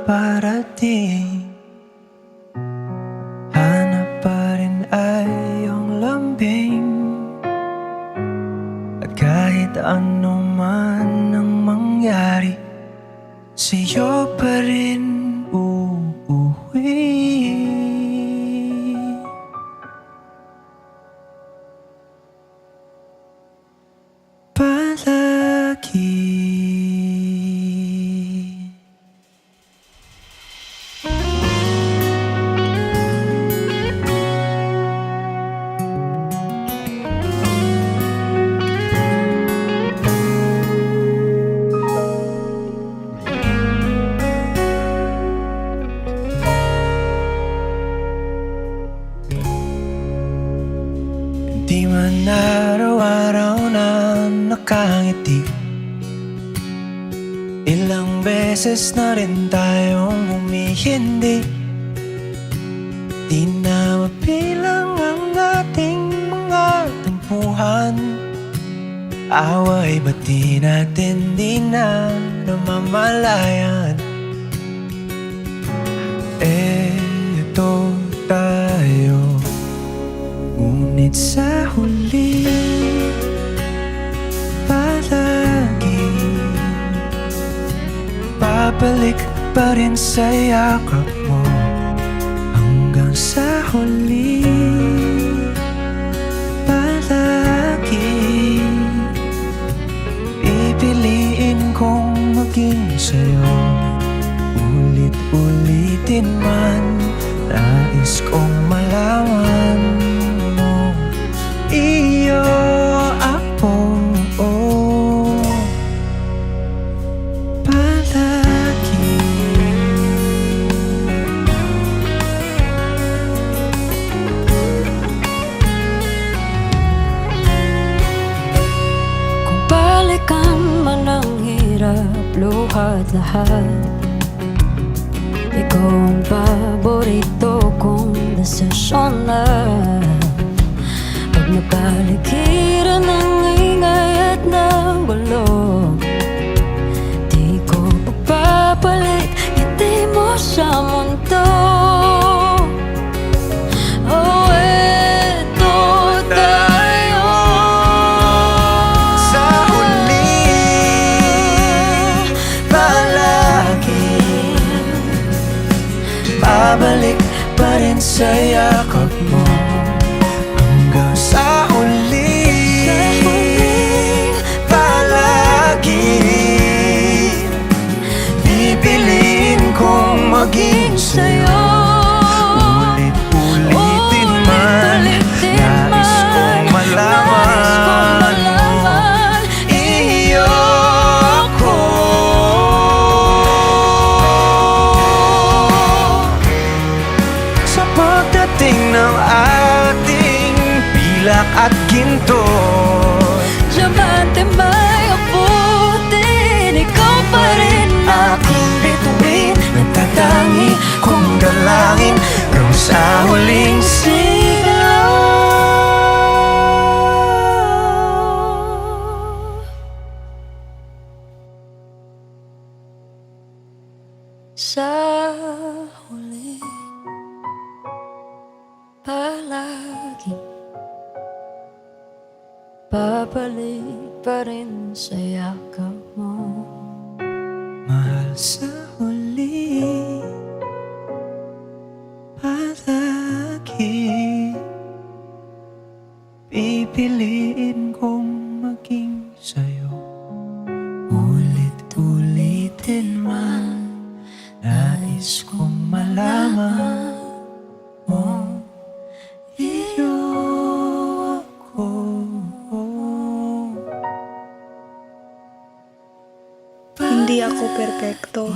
parating. Hanap pa rin ay iyong lambing, at kahit ano man ang mangyari, sa'yo pa rin uuwi. Palagi. Di man araw-araw na nakangiti, ilang beses na rin tayong humihindi. Di na mapilang ang ating mga tampuhan, away ba't di natin di na namamalayan? Eto tayo, ngunit sa huli palagi babalik pa rin sa yakap mo. Hanggang sa huli palagi pipiliin kong maging sa'yo. Ulit-ulitin man, nais kong malaman mo, iyo ako, palagi. Kung balikan man ang hirap, luhat lahat, ikaw ang paborito kong desisyon na. Pag napaligiran ng ingay at ng gulo, di ko pagpapalit ngiti mo sa mundo. Oh, eto tayo Sa huli palagi babalik pa rin sa yakap mo. Hanggang sa huli palagi pipiliin kong maging sa'yo. Ulit-ulitin man, nais kong malaman mo, iyo ako. Sa pagdating ng ating pilak at ginto, diamante may abutin, ikaw pa rin aking bituin, nagtatangi kong dalangin hanggang sa huling sigaw. Sa huli palagi babalik pa rin sa yakap mo. Mahal, sa huli palagi pipiliin kong maging sa'yo. Ulit-ulitin man, nais kong malaman mo, iyo ako. Hindi ako perpekto,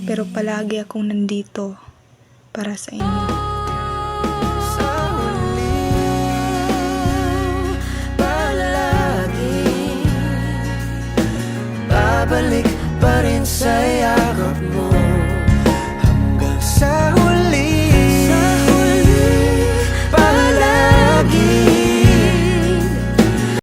pero palagi akong nandito para sa inyo. Sa huli palagi babalik pa rin sa